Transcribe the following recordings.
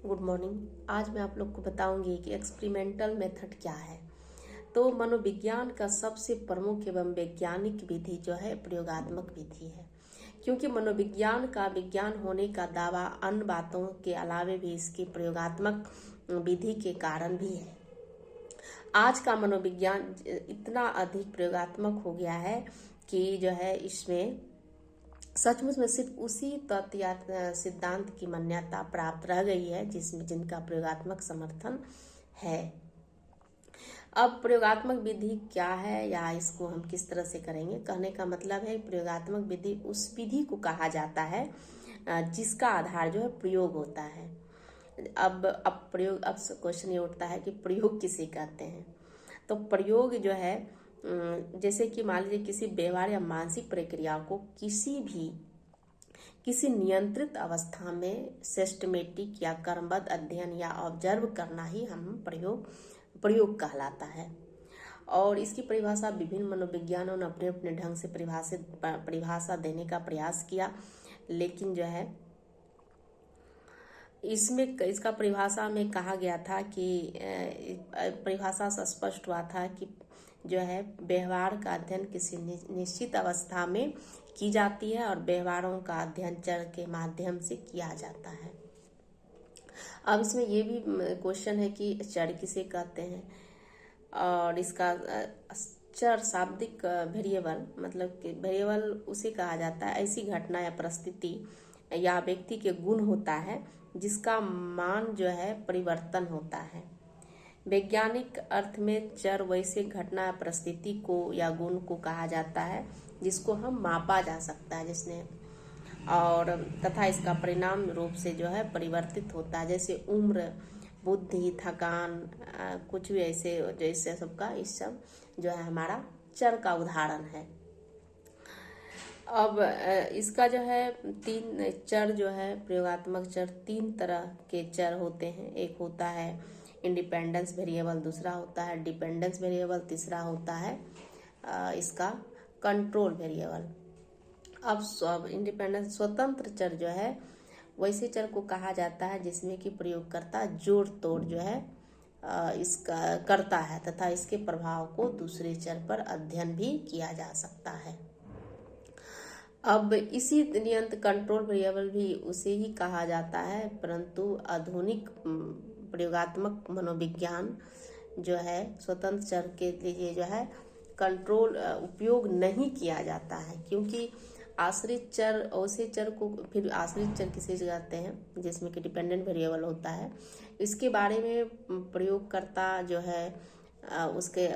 Good morning. आज मैं आप लोग को बताऊंगी कि एक्सपेरिमेंटल मेथड क्या है। तो मनोविज्ञान का सबसे प्रमुख एवं वैज्ञानिक विधि जो है प्रयोगात्मक विधि है, क्योंकि मनोविज्ञान का विज्ञान होने का दावा अन्य बातों के अलावे भी इसकी प्रयोगात्मक विधि के कारण भी है। आज का मनोविज्ञान इतना अधिक प्रयोगात्मक हो गया है कि जो है इसमें सचमुच में सिर्फ उसी तथ्य या सिद्धांत की मान्यता प्राप्त रह गई है जिनका प्रयोगात्मक समर्थन है। अब प्रयोगात्मक विधि क्या है या इसको हम किस तरह से करेंगे, कहने का मतलब है प्रयोगात्मक विधि उस विधि को कहा जाता है जिसका आधार जो है प्रयोग होता है। अब क्वेश्चन ये उठता है कि प्रयोग किसे कहते हैं। तो प्रयोग जो है जैसे कि मान लीजिए किसी व्यवहार या मानसिक प्रक्रिया को किसी नियंत्रित अवस्था में सिस्टमेटिक या क्रमबद्ध अध्ययन या ऑब्जर्व करना ही हम प्रयोग कहलाता है। और इसकी परिभाषा विभिन्न मनोविज्ञानों ने अपने अपने ढंग से परिभाषा देने का प्रयास किया, लेकिन जो है इसका परिभाषा में कहा गया था कि परिभाषा से स्पष्ट हुआ था कि जो है व्यवहार का अध्ययन किसी निश्चित अवस्था में की जाती है और व्यवहारों का अध्ययन चर के माध्यम से किया जाता है। अब इसमें ये भी क्वेश्चन है कि चर किसे कहते हैं, और इसका चर शाब्दिक वेरिएबल मतलब कि वेरिएबल उसे कहा जाता है ऐसी घटना या परिस्थिति या व्यक्ति के गुण होता है जिसका मान जो है परिवर्तन होता है। वैज्ञानिक अर्थ में चर वैसे घटना या परिस्थिति को या गुण को कहा जाता है जिसको हम मापा जा सकता है और तथा इसका परिणाम रूप से जो है परिवर्तित होता है, जैसे उम्र, बुद्धि, थकान, कुछ भी ऐसे जैसे सबका इस सब जो है हमारा चर का उदाहरण है। अब इसका जो है तीन चर जो है प्रयोगात्मक चर तीन तरह के चर होते हैं। एक होता है इंडिपेंडेंस वेरिएबल, दूसरा होता है डिपेंडेंस वेरिएबल, तीसरा होता है इसका कंट्रोल वेरिएबल। अब इंडिपेंडेंस स्वतंत्र चर जो है वैसे चर को कहा जाता है जिसमें कि प्रयोगकर्ता जोड़ तोड़ जो है इसका करता है तथा इसके प्रभाव को दूसरे चर पर अध्ययन भी किया जा सकता है। अब इसी नियंत्रण कंट्रोल वेरिएबल भी उसे ही कहा जाता है, परंतु आधुनिक प्रयोगात्मक मनोविज्ञान जो है स्वतंत्र चर के लिए जो है कंट्रोल उपयोग नहीं किया जाता है, क्योंकि आश्रित चर ऐसे चर को फिर आश्रित चर किसे कहते हैं जिसमें कि डिपेंडेंट वेरिएबल होता है। इसके बारे में प्रयोगकर्ता जो है उसके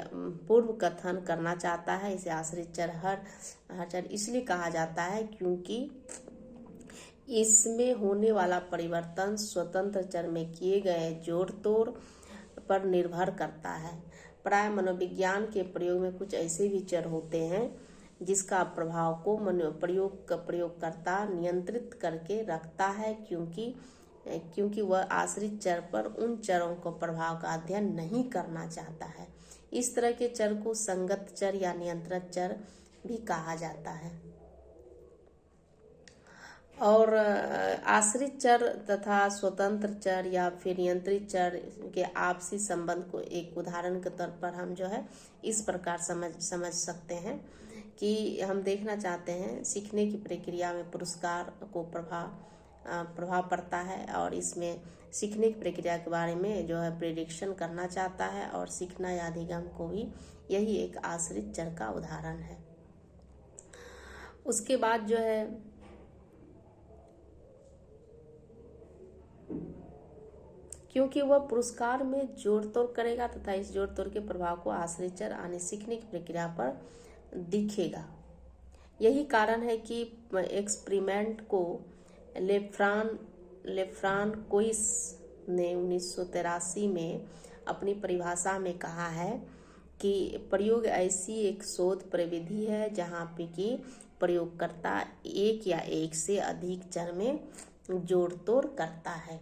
पूर्व कथन करना चाहता है। इसे आश्रित चर हर चर इसलिए कहा जाता है क्योंकि इसमें होने वाला परिवर्तन स्वतंत्र चर में किए गए जोड़ तोड़ पर निर्भर करता है। प्राय मनोविज्ञान के प्रयोग में कुछ ऐसे भी चर होते हैं जिसका प्रभाव को प्रयोगकर्ता नियंत्रित करके रखता है, क्योंकि वह आश्रित चर पर उन चरों को प्रभाव का अध्ययन नहीं करना चाहता है। इस तरह के चर को संगत चर या नियंत्रण चर भी कहा जाता है। और आश्रित चर तथा स्वतंत्र चर या फिर नियंत्रित चर के आपसी संबंध को एक उदाहरण के तौर पर हम जो है इस प्रकार समझ सकते हैं कि हम देखना चाहते हैं सीखने की प्रक्रिया में पुरस्कार को प्रभाव पड़ता है, और इसमें सीखने की प्रक्रिया के बारे में जो है प्रेडिक्शन करना चाहता है, और सीखना या अधिगम को भी यही एक आश्रित चर का उदाहरण है। उसके बाद जो है क्योंकि वह पुरस्कार में जोड़ तोड़ करेगा तथा इस जोड़ तोड़ के प्रभाव को आश्रित चर आने सीखने की प्रक्रिया पर दिखेगा। यही कारण है कि एक्सपेरिमेंट को लेफ्रान कोइस ने 1983 में अपनी परिभाषा में कहा है कि प्रयोग ऐसी एक शोध प्रविधि है जहाँ पे कि प्रयोगकर्ता एक या एक से अधिक चर में जोड़ तोड़ करता है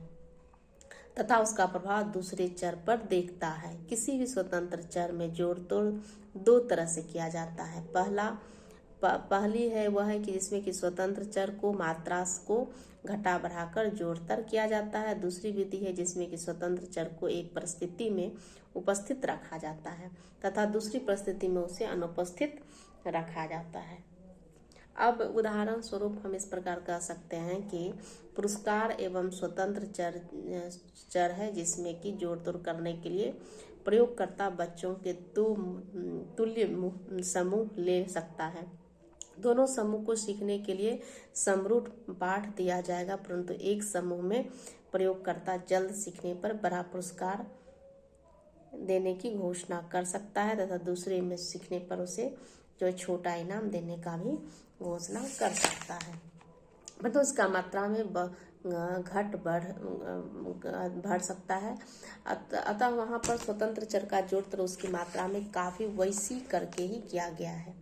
तथा उसका प्रभाव दूसरे चर पर देखता है। किसी भी स्वतंत्र चर में जोड़ तोड़ दो तरह से किया जाता है। पहला पहली है वह है कि जिसमें कि स्वतंत्र चर को मात्रा को घटा बढ़ाकर जोड़तर किया जाता है। दूसरी विधि है जिसमें कि स्वतंत्र चर को एक परिस्थिति में उपस्थित रखा जाता है तथा दूसरी परिस्थिति में उसे अनुपस्थित रखा जाता है। अब उदाहरण स्वरूप हम इस प्रकार कह सकते हैं कि पुरस्कार एवं स्वतंत्र चर है जिसमें कि जोड़ तोड़ करने के लिए प्रयोगकर्ता बच्चों के दो तुल्य समूह ले सकता है। दोनों समूह को सीखने के लिए समरूप पाठ दिया जाएगा, परंतु एक समूह में प्रयोगकर्ता जल्द सीखने पर बड़ा पुरस्कार देने की घोषणा कर सकता है तथा दूसरे में सीखने पर उसे जो छोटा इनाम देने का भी घोषणा कर सकता है। तो इसका मात्रा में घट बढ़ सकता है। अतः वहाँ पर स्वतंत्र चर का जोड़ तो उसकी मात्रा में काफी वैसी करके ही किया गया है।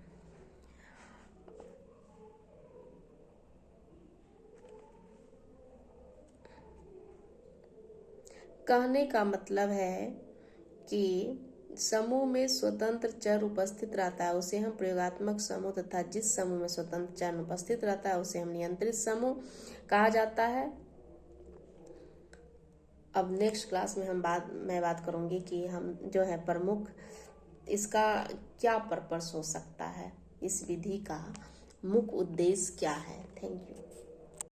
कहने का मतलब है कि समूह में स्वतंत्र चर उपस्थित रहता है उसे हम प्रयोगात्मक समूह तथा जिस समूह में स्वतंत्र चर उपस्थित रहता है उसे हम नियंत्रित समूह कहा जाता है। अब नेक्स्ट क्लास में मैं बात करूंगी कि हम जो है प्रमुख इसका क्या पर्पस हो सकता है, इस विधि का मुख्य उद्देश्य क्या है। Thank you.